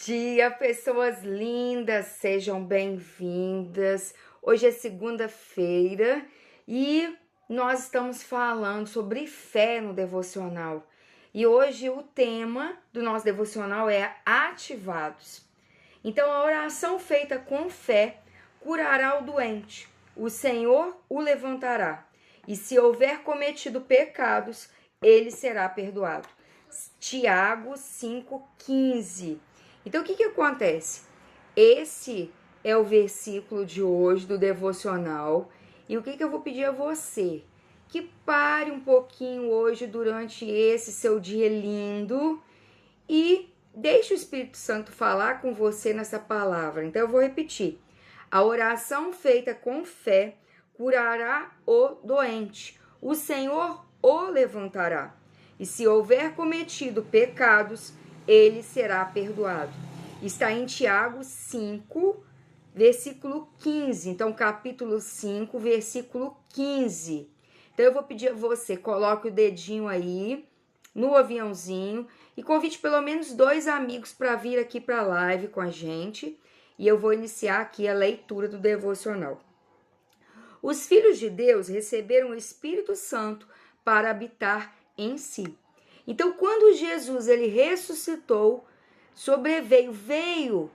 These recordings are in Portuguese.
dia, pessoas lindas, sejam bem-vindas. Hoje é segunda-feira e nós estamos falando sobre fé no devocional. E hoje o tema do nosso devocional é ativados. Então, a oração feita com fé curará o doente, o Senhor o levantará. E se houver cometido pecados, ele será perdoado. Tiago 5,15. Então, o que acontece? Esse é o versículo de hoje do devocional. E o que eu vou pedir a você? Que pare um pouquinho hoje durante esse seu dia lindo e deixe o Espírito Santo falar com você nessa palavra. Então, eu vou repetir. A oração feita com fé curará o doente. O Senhor o levantará. E se houver cometido pecados, ele será perdoado. Está em Tiago 5, versículo 15. Então, capítulo 5, versículo 15. Então, eu vou pedir a você, coloque o dedinho aí no aviãozinho e convide pelo menos 2 amigos para vir aqui para a live com a gente. E eu vou iniciar aqui a leitura do devocional. Os filhos de Deus receberam o Espírito Santo para habitar em si. Então, quando Jesus ele ressuscitou, veio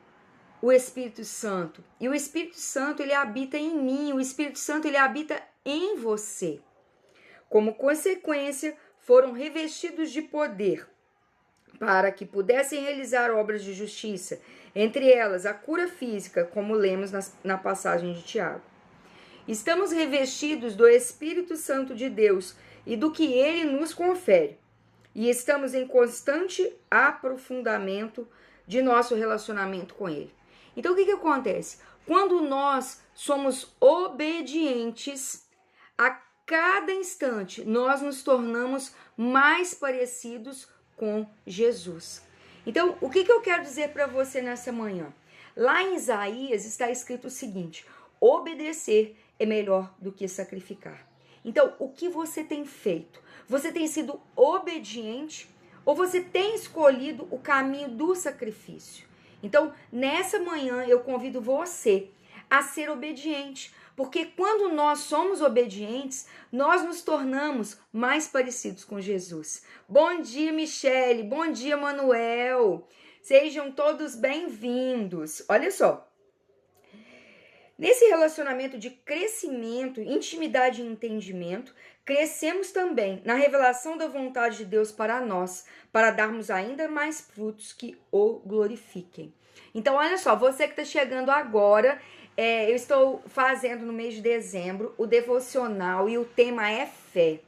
o Espírito Santo. E o Espírito Santo ele habita em mim, o Espírito Santo ele habita em você. Como consequência, foram revestidos de poder para que pudessem realizar obras de justiça, entre elas a cura física, como lemos na passagem de Tiago. Estamos revestidos do Espírito Santo de Deus e do que ele nos confere. E estamos em constante aprofundamento de nosso relacionamento com ele. Então, o que acontece? Quando nós somos obedientes, a cada instante nós nos tornamos mais parecidos com Jesus. Então, o que eu quero dizer para você nessa manhã? Lá em Isaías está escrito o seguinte: obedecer é melhor do que sacrificar. Então, o que você tem feito? Você tem sido obediente ou você tem escolhido o caminho do sacrifício? Então, nessa manhã eu convido você a ser obediente, porque quando nós somos obedientes, nós nos tornamos mais parecidos com Jesus. Bom dia, Michele. Bom dia, Manuel. Sejam todos bem-vindos. Olha só. Nesse relacionamento de crescimento, intimidade e entendimento, crescemos também na revelação da vontade de Deus para nós, para darmos ainda mais frutos que o glorifiquem. Então, olha só, você que está chegando agora, eu estou fazendo no mês de dezembro o devocional e o tema é fé.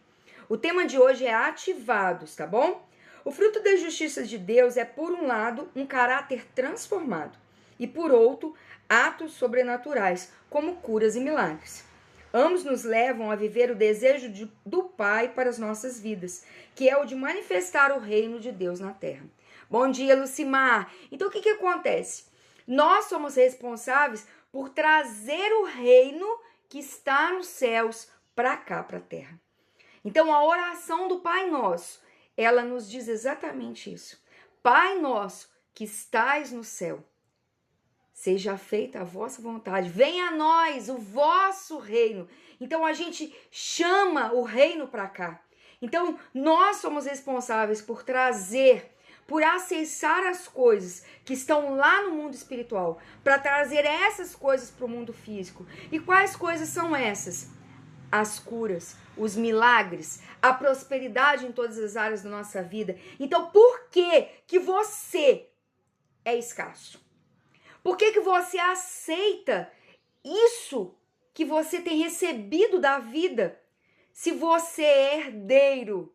O tema de hoje é ativados, tá bom? O fruto da justiça de Deus é, por um lado, um caráter transformado e, por outro, atos sobrenaturais, como curas e milagres. Ambos nos levam a viver o desejo do Pai para as nossas vidas, que é o de manifestar o reino de Deus na terra. Bom dia, Lucimar. Então, o que acontece? Nós somos responsáveis por trazer o reino que está nos céus para cá, para a terra. Então, a oração do Pai Nosso, ela nos diz exatamente isso. Pai Nosso, que estais no céu, seja feita a vossa vontade, venha a nós o vosso reino. Então, a gente chama o reino para cá. Então, nós somos responsáveis por trazer, por acessar as coisas que estão lá no mundo espiritual, para trazer essas coisas para o mundo físico. E quais coisas são essas? As curas, os milagres, a prosperidade em todas as áreas da nossa vida. Então, por que você é escasso? Por que você aceita isso que você tem recebido da vida? Se você é herdeiro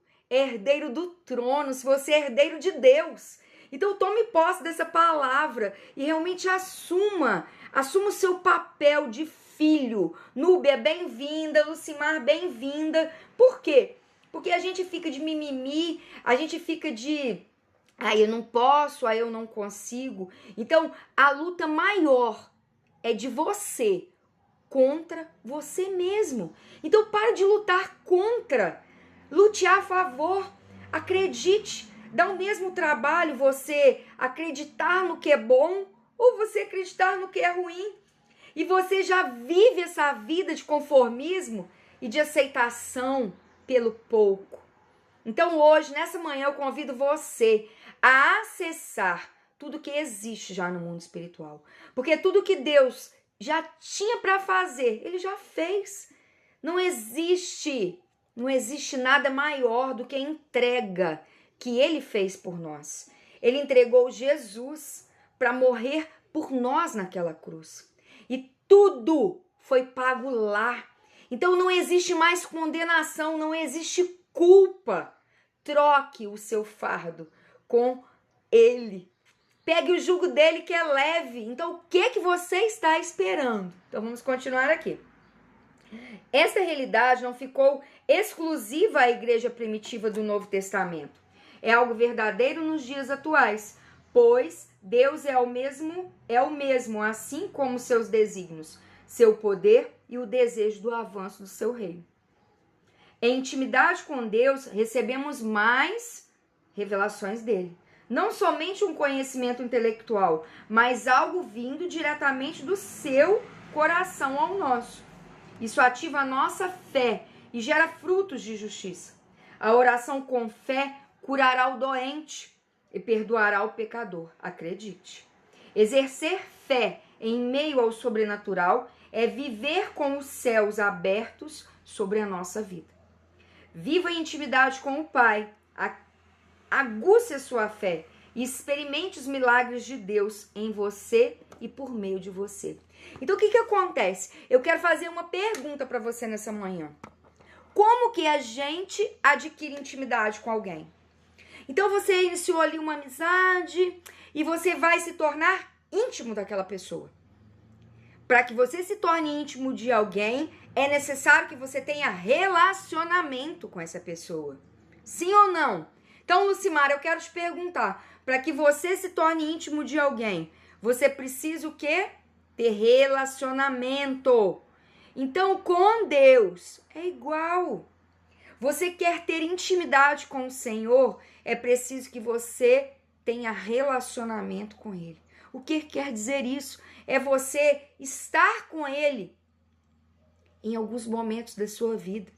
do trono, se você é herdeiro de Deus. Então tome posse dessa palavra e realmente assuma o seu papel de filho. Núbia, bem-vinda. Lucimar, bem-vinda. Por quê? Porque a gente fica de mimimi, a gente fica de eu não posso, eu não consigo. Então, a luta maior é de você contra você mesmo. Então, pare de lutar contra. Lute a favor. Acredite. Dá o mesmo trabalho você acreditar no que é bom ou você acreditar no que é ruim. E você já vive essa vida de conformismo e de aceitação pelo pouco. Então hoje, nessa manhã, eu convido você a acessar tudo que existe já no mundo espiritual. Porque tudo que Deus já tinha para fazer, Ele já fez. Não existe nada maior do que a entrega que Ele fez por nós. Ele entregou Jesus para morrer por nós naquela cruz. E tudo foi pago lá. Então não existe mais condenação, não existe culpa. Troque o seu fardo com Ele. Pegue o jugo dele que é leve. Então o que você está esperando? Então vamos continuar aqui. Essa realidade não ficou exclusiva à igreja primitiva do Novo Testamento. É algo verdadeiro nos dias atuais, pois Deus é o mesmo, assim como seus desígnios, seu poder e o desejo do avanço do seu reino. Em intimidade com Deus, recebemos mais revelações dele. Não somente um conhecimento intelectual, mas algo vindo diretamente do seu coração ao nosso. Isso ativa a nossa fé e gera frutos de justiça. A oração com fé curará o doente e perdoará o pecador. Acredite. Exercer fé em meio ao sobrenatural é viver com os céus abertos sobre a nossa vida. Viva em intimidade com o Pai, aguce a sua fé e experimente os milagres de Deus em você e por meio de você. Então o que acontece? Eu quero fazer uma pergunta para você nessa manhã. Como que a gente adquire intimidade com alguém? Então você iniciou ali uma amizade e você vai se tornar íntimo daquela pessoa. Para que você se torne íntimo de alguém, é necessário que você tenha relacionamento com essa pessoa. Sim ou não? Então, Lucimara, eu quero te perguntar, para que você se torne íntimo de alguém, você precisa o quê? Ter relacionamento. Então, com Deus é igual. Você quer ter intimidade com o Senhor, é preciso que você tenha relacionamento com Ele. O que quer dizer isso? É você estar com Ele em alguns momentos da sua vida.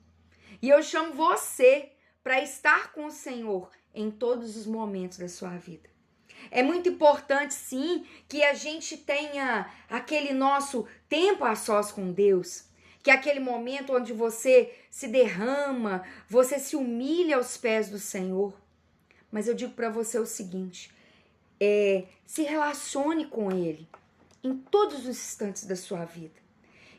E eu chamo você para estar com o Senhor em todos os momentos da sua vida. É muito importante, sim, que a gente tenha aquele nosso tempo a sós com Deus, que é aquele momento onde você se derrama, você se humilha aos pés do Senhor. Mas eu digo para você o seguinte, se relacione com Ele em todos os instantes da sua vida.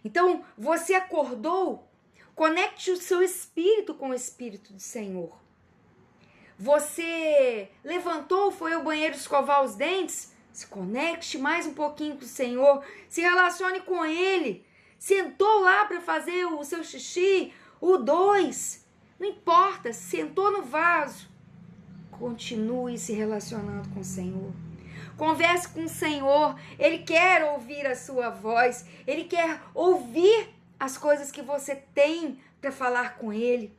Então, você acordou, conecte o seu espírito com o Espírito do Senhor. Você levantou, foi ao banheiro escovar os dentes, se conecte mais um pouquinho com o Senhor, se relacione com Ele. Sentou lá para fazer o seu xixi, o 2, não importa, sentou no vaso. Continue se relacionando com o Senhor. Converse com o Senhor, Ele quer ouvir a sua voz, Ele quer ouvir as coisas que você tem para falar com Ele.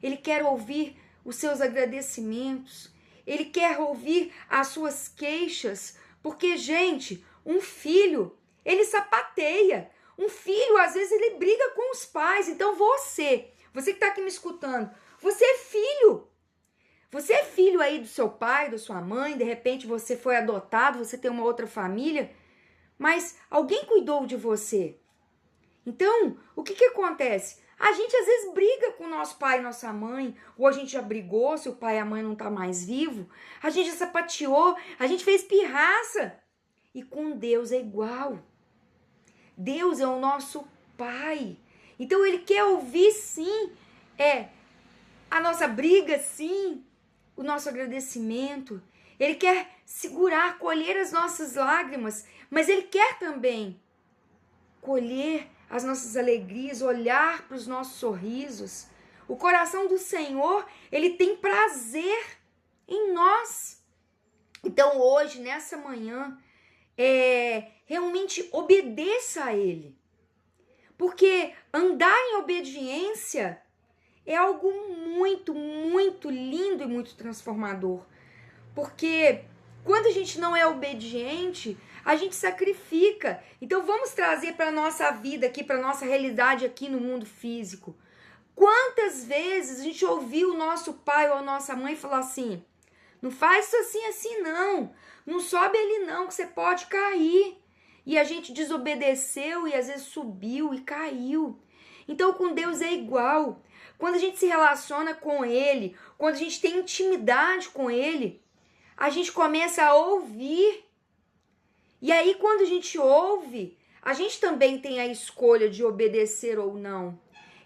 Ele quer ouvir os seus agradecimentos, Ele quer ouvir as suas queixas, porque, gente, um filho, ele sapateia, um filho, às vezes, ele briga com os pais. Então você que está aqui me escutando, você é filho. Você é filho aí do seu pai, da sua mãe, de repente você foi adotado, você tem uma outra família, mas alguém cuidou de você. Então, o que acontece? A gente às vezes briga com o nosso pai e nossa mãe, ou a gente já brigou se o pai e a mãe não tá mais vivo, a gente já sapateou, a gente fez pirraça. E com Deus é igual. Deus é o nosso Pai. Então Ele quer ouvir sim, a nossa briga sim, o nosso agradecimento. Ele quer segurar, colher as nossas lágrimas, mas Ele quer também colher as nossas alegrias, olhar para os nossos sorrisos. O coração do Senhor, Ele tem prazer em nós. Então hoje, nessa manhã, realmente obedeça a Ele. Porque andar em obediência é algo muito, muito lindo e muito transformador. Porque quando a gente não é obediente, a gente sacrifica. Então vamos trazer para a nossa vida aqui, para a nossa realidade aqui no mundo físico. Quantas vezes a gente ouviu o nosso pai ou a nossa mãe falar assim: não faz isso assim, assim não. Não sobe ali não, que você pode cair. E a gente desobedeceu e às vezes subiu e caiu. Então com Deus é igual. Quando a gente se relaciona com Ele, quando a gente tem intimidade com Ele, a gente começa a ouvir. E aí quando a gente ouve, a gente também tem a escolha de obedecer ou não.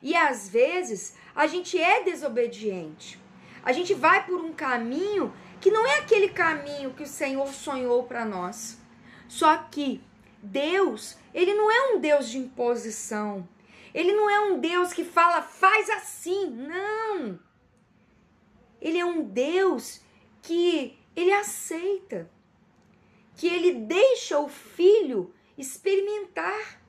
E às vezes a gente é desobediente. A gente vai por um caminho que não é aquele caminho que o Senhor sonhou para nós. Só que Deus, Ele não é um Deus de imposição. Ele não é um Deus que fala, faz assim. Não. Ele é um Deus que Ele aceita. Que Ele deixa o filho experimentar.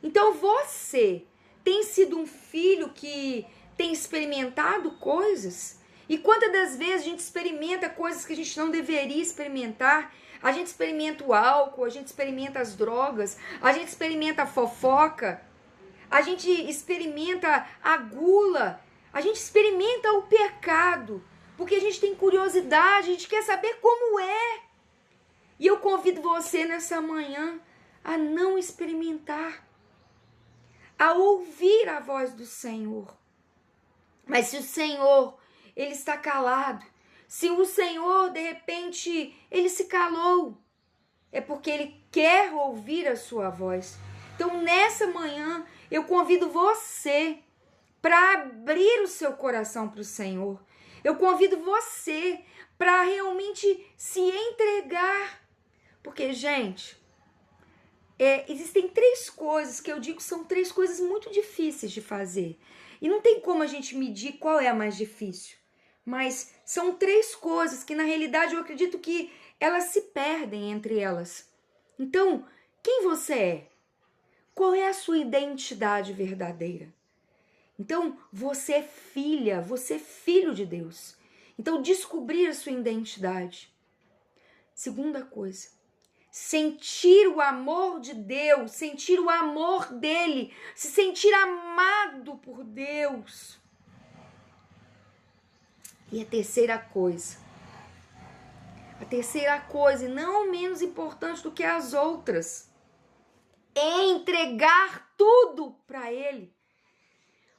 Então você tem sido um filho que tem experimentado coisas? E quantas das vezes a gente experimenta coisas que a gente não deveria experimentar? A gente experimenta o álcool, a gente experimenta as drogas, a gente experimenta a fofoca, a gente experimenta a gula, a gente experimenta o pecado, porque a gente tem curiosidade, a gente quer saber como é. E eu convido você nessa manhã a não experimentar, a ouvir a voz do Senhor. Mas se o Senhor, Ele está calado, se o Senhor, de repente, Ele se calou, é porque Ele quer ouvir a sua voz. Então, nessa manhã, eu convido você para abrir o seu coração para o Senhor. Eu convido você para realmente se entregar. Porque, gente, existem 3 coisas que eu digo que são 3 coisas muito difíceis de fazer. E não tem como a gente medir qual é a mais difícil. Mas são 3 coisas que, na realidade, eu acredito que elas se perdem entre elas. Então, quem você é? Qual é a sua identidade verdadeira? Então, você é filha, você é filho de Deus. Então, descobrir a sua identidade. Segunda coisa, sentir o amor de Deus, sentir o amor dele, se sentir amado por Deus. E a terceira coisa, e não menos importante do que as outras, é entregar tudo para ele.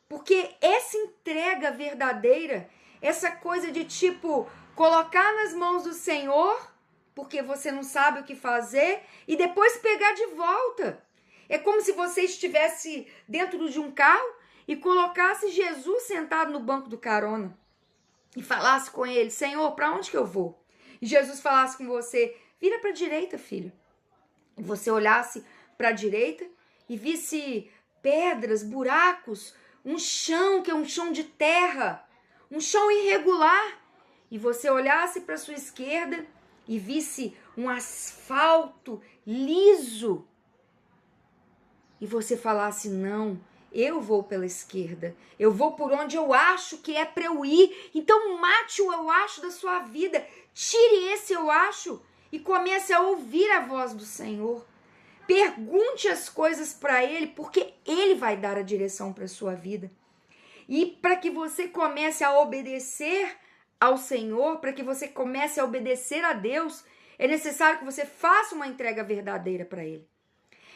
Porque essa entrega verdadeira, essa coisa de tipo, colocar nas mãos do Senhor, porque você não sabe o que fazer, e depois pegar de volta. É como se você estivesse dentro de um carro e colocasse Jesus sentado no banco do carona e falasse com ele: Senhor, para onde que eu vou? E Jesus falasse com você: vira para a direita, filho. E você olhasse para a direita e visse pedras, buracos, um chão que é um chão de terra, um chão irregular. E você olhasse para a sua esquerda e visse um asfalto liso, e você falasse: não, eu vou pela esquerda, eu vou por onde eu acho que é para eu ir. Então mate o eu acho da sua vida, tire esse eu acho e comece a ouvir a voz do Senhor. Pergunte as coisas para Ele, porque Ele vai dar a direção para a sua vida. E para que você comece a obedecer ao Senhor, para que você comece a obedecer a Deus, é necessário que você faça uma entrega verdadeira para Ele.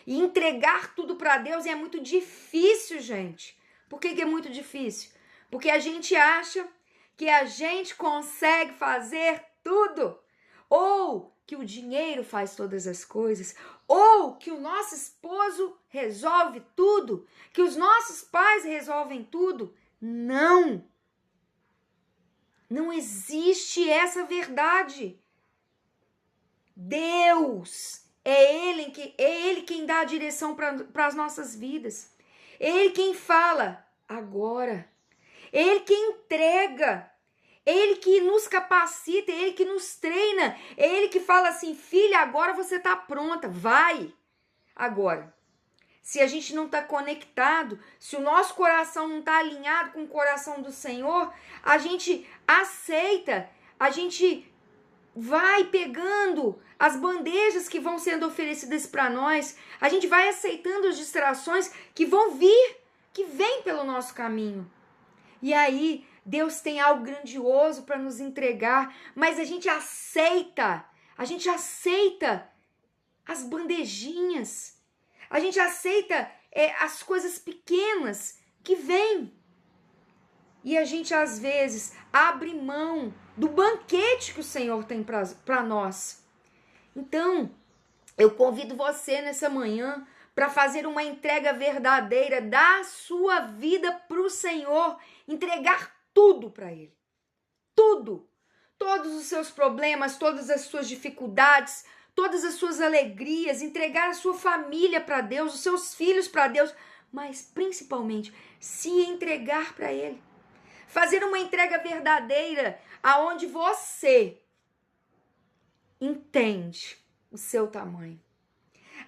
E entregar tudo para Deus é muito difícil, gente. Por que é muito difícil? Porque a gente acha que a gente consegue fazer tudo. Ou que o dinheiro faz todas as coisas. Ou que o nosso esposo resolve tudo. Que os nossos pais resolvem tudo. Não. Não existe essa verdade. Deus é Ele quem dá a direção para as nossas vidas. É Ele quem fala agora. É Ele quem entrega. É Ele que nos capacita, é Ele que nos treina. É Ele que fala assim: filha, agora você está pronta, vai. Agora, se a gente não está conectado, se o nosso coração não está alinhado com o coração do Senhor, a gente aceita, a gente vai pegando as bandejas que vão sendo oferecidas para nós, a gente vai aceitando as distrações que vão vir, que vêm pelo nosso caminho. E aí, Deus tem algo grandioso para nos entregar, mas a gente aceita as bandejinhas, a gente aceita as coisas pequenas que vêm. E a gente, às vezes, abre mão do banquete que o Senhor tem para nós. Então, eu convido você nessa manhã para fazer uma entrega verdadeira da sua vida para o Senhor, entregar tudo para Ele. Tudo. Todos os seus problemas, todas as suas dificuldades, todas as suas alegrias, entregar a sua família para Deus, os seus filhos para Deus, mas principalmente se entregar para Ele. Fazer uma entrega verdadeira aonde você entende o seu tamanho.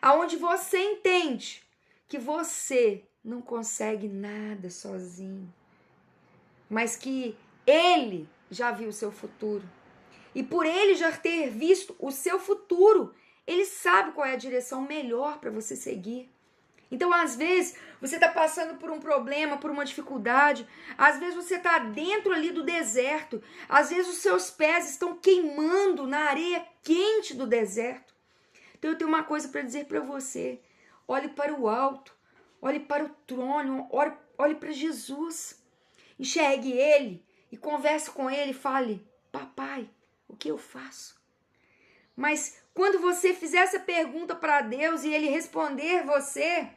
Aonde você entende que você não consegue nada sozinho, mas que Ele já viu o seu futuro. E por Ele já ter visto o seu futuro, Ele sabe qual é a direção melhor para você seguir. Então, às vezes, você está passando por um problema, por uma dificuldade. Às vezes, você está dentro ali do deserto. Às vezes, os seus pés estão queimando na areia quente do deserto. Então, eu tenho uma coisa para dizer para você. Olhe para o alto. Olhe para o trono. Olhe para Jesus. Enxergue Ele e converse com Ele. Fale, papai, o que eu faço? Mas quando você fizer essa pergunta para Deus e Ele responder você,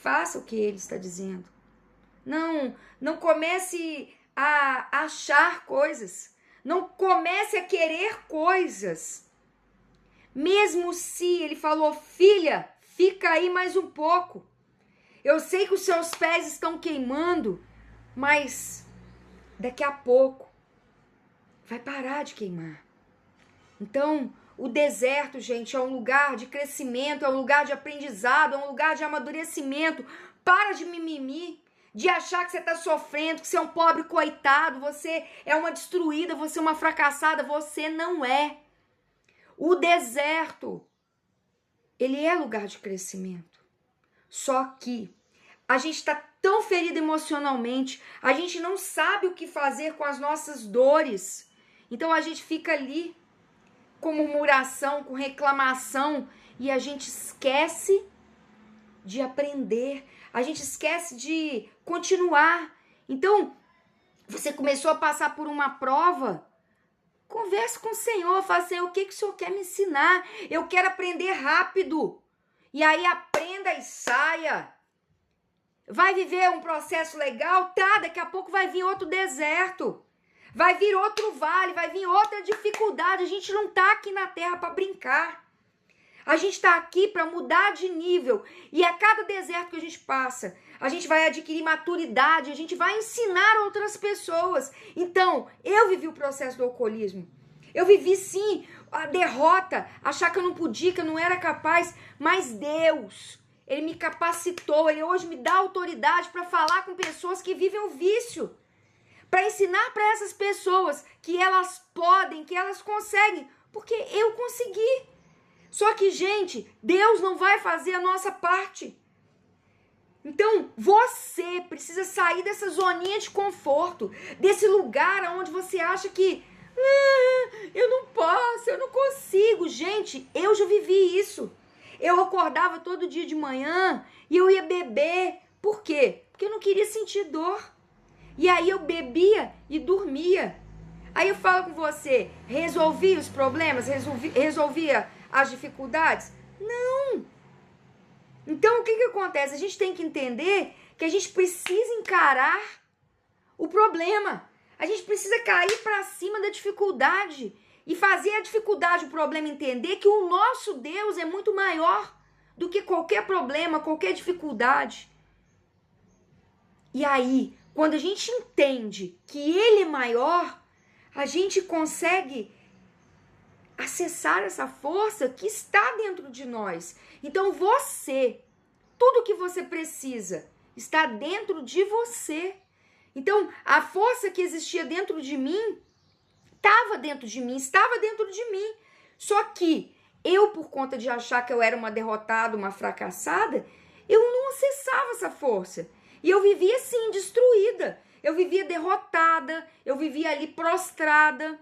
faça o que Ele está dizendo. Não comece a achar coisas. Não comece a querer coisas. Mesmo se Ele falou, filha, fica aí mais um pouco. Eu sei que os seus pés estão queimando, mas daqui a pouco vai parar de queimar. Então, o deserto, gente, é um lugar de crescimento, é um lugar de aprendizado, é um lugar de amadurecimento. Para de mimimi, de achar que você está sofrendo, que você é um pobre coitado, você é uma destruída, você é uma fracassada. Você não é. O deserto, ele é lugar de crescimento. Só que a gente está tão ferido emocionalmente, a gente não sabe o que fazer com as nossas dores. Então a gente fica ali com murmuração, com reclamação, e a gente esquece de aprender, a gente esquece de continuar. Então, você começou a passar por uma prova, converse com o Senhor, fala assim, o que o Senhor quer me ensinar? Eu quero aprender rápido. E aí aprenda e saia. Vai viver um processo legal? Tá, daqui a pouco vai vir outro deserto. Vai vir outro vale, vai vir outra dificuldade. A gente não tá aqui na terra para brincar. A gente tá aqui para mudar de nível. E a cada deserto que a gente passa, a gente vai adquirir maturidade, a gente vai ensinar outras pessoas. Então, eu vivi o processo do alcoolismo. Eu vivi, sim, a derrota, achar que eu não podia, que eu não era capaz. Mas Deus, Ele me capacitou, Ele hoje me dá autoridade para falar com pessoas que vivem o vício. Para ensinar para essas pessoas que elas podem, que elas conseguem, porque eu consegui. Só que, gente, Deus não vai fazer a nossa parte. Então, você precisa sair dessa zoninha de conforto, desse lugar onde você acha que eu não posso, eu não consigo. Gente, eu já vivi isso. Eu acordava todo dia de manhã e eu ia beber. Por quê? Porque eu não queria sentir dor. E aí eu bebia e dormia. Aí eu falo com você, resolvia os problemas? Resolvia as dificuldades? Não. Então o que acontece? A gente tem que entender que a gente precisa encarar o problema. A gente precisa cair para cima da dificuldade e fazer a dificuldade, o problema, entender que o nosso Deus é muito maior do que qualquer problema, qualquer dificuldade. E aí, quando a gente entende que Ele é maior, a gente consegue acessar essa força que está dentro de nós. Então você, tudo que você precisa, está dentro de você. Então a força que existia dentro de mim estava dentro de mim, estava dentro de mim. Só que eu, por conta de achar que eu era uma derrotada, uma fracassada, eu não acessava essa força. E eu vivia assim, destruída. Eu vivia derrotada, eu vivia ali prostrada.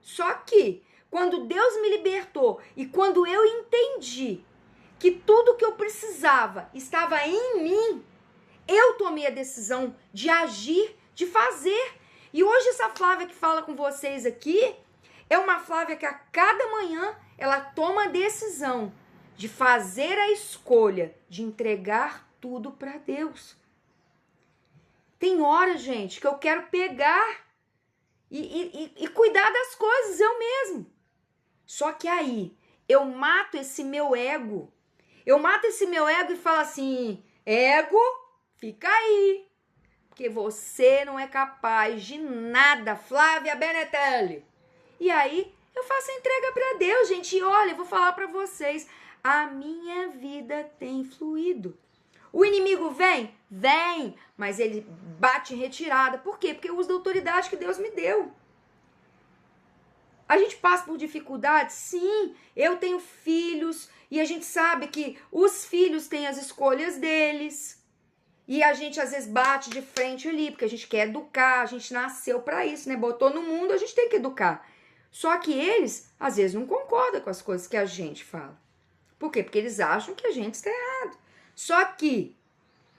Só que, quando Deus me libertou e quando eu entendi que tudo que eu precisava estava em mim, eu tomei a decisão de agir, de fazer. E hoje essa Flávia que fala com vocês aqui é uma Flávia que a cada manhã ela toma a decisão de fazer a escolha de entregar tudo para Deus. Tem hora, gente, que eu quero pegar e cuidar das coisas eu mesmo. Só que aí eu mato esse meu ego. Eu mato esse meu ego e falo assim: ego, fica aí. Porque você não é capaz de nada, Flávia Benetelli. E aí eu faço a entrega para Deus, gente. E olha, eu vou falar para vocês, a minha vida tem fluído. O inimigo vem? Vem, mas ele bate em retirada. Por quê? Porque eu uso da autoridade que Deus me deu. A gente passa por dificuldades? Sim, eu tenho filhos e a gente sabe que os filhos têm as escolhas deles. E a gente às vezes bate de frente ali, porque a gente quer educar, a gente nasceu para isso, né? Botou no mundo, a gente tem que educar. Só que eles, às vezes, não concordam com as coisas que a gente fala. Por quê? Porque eles acham que a gente está errado. Só que,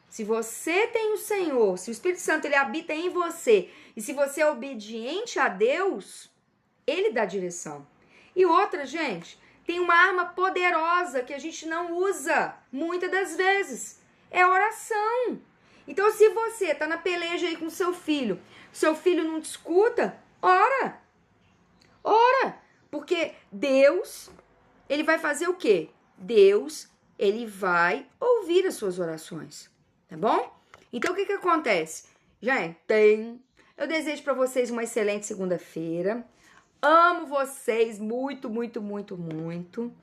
se você tem o Senhor, se o Espírito Santo ele habita em você, e se você é obediente a Deus, ele dá direção. E outra, gente, tem uma arma poderosa que a gente não usa muitas das vezes. É a oração. Então, se você tá na peleja aí com seu filho não te escuta, ora. Ora. Porque Deus, ele vai fazer o quê? Deus, ele vai ouvir as suas orações. Tá bom? Então, o que acontece? Gente, eu desejo para vocês uma excelente segunda-feira. Amo vocês muito, muito, muito, muito.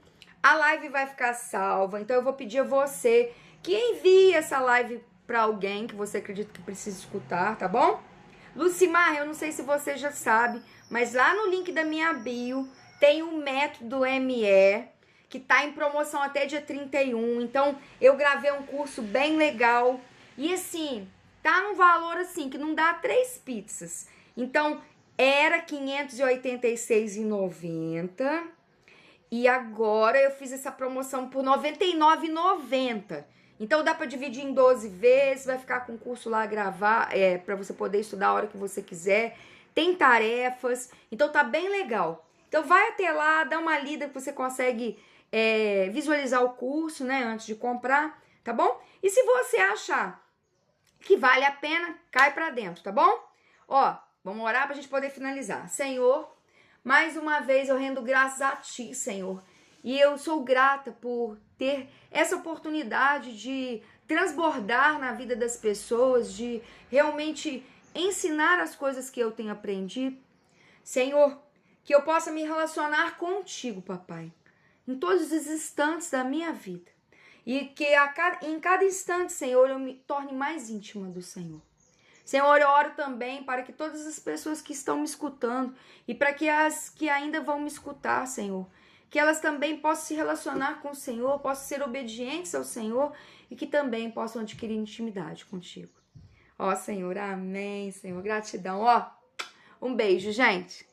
A live vai ficar salva, então eu vou pedir a você que envie essa live para alguém que você acredita que precisa escutar, tá bom? Lucimar, eu não sei se você já sabe, mas lá no link da minha bio tem o método ME, que tá em promoção até dia 31. Então, eu gravei um curso bem legal. E assim, tá num valor assim, que não dá 3 pizzas. Então, era R$ 586,90. E agora eu fiz essa promoção por R$ 99,90. Então dá para dividir em 12 vezes, vai ficar com o curso lá gravar, para você poder estudar a hora que você quiser. Tem tarefas, então tá bem legal. Então vai até lá, dá uma lida que você consegue visualizar o curso, né, antes de comprar, tá bom? E se você achar que vale a pena, cai para dentro, tá bom? Ó, vamos orar pra gente poder finalizar. Senhor, mais uma vez eu rendo graças a Ti, Senhor. E eu sou grata por ter essa oportunidade de transbordar na vida das pessoas, de realmente ensinar as coisas que eu tenho aprendido. Senhor, que eu possa me relacionar contigo, papai, em todos os instantes da minha vida. E que em cada instante, Senhor, eu me torne mais íntima do Senhor. Senhor, eu oro também para que todas as pessoas que estão me escutando e para que as que ainda vão me escutar, Senhor, que elas também possam se relacionar com o Senhor, possam ser obedientes ao Senhor e que também possam adquirir intimidade contigo. Ó, Senhor, amém, Senhor, gratidão. Ó, um beijo, gente.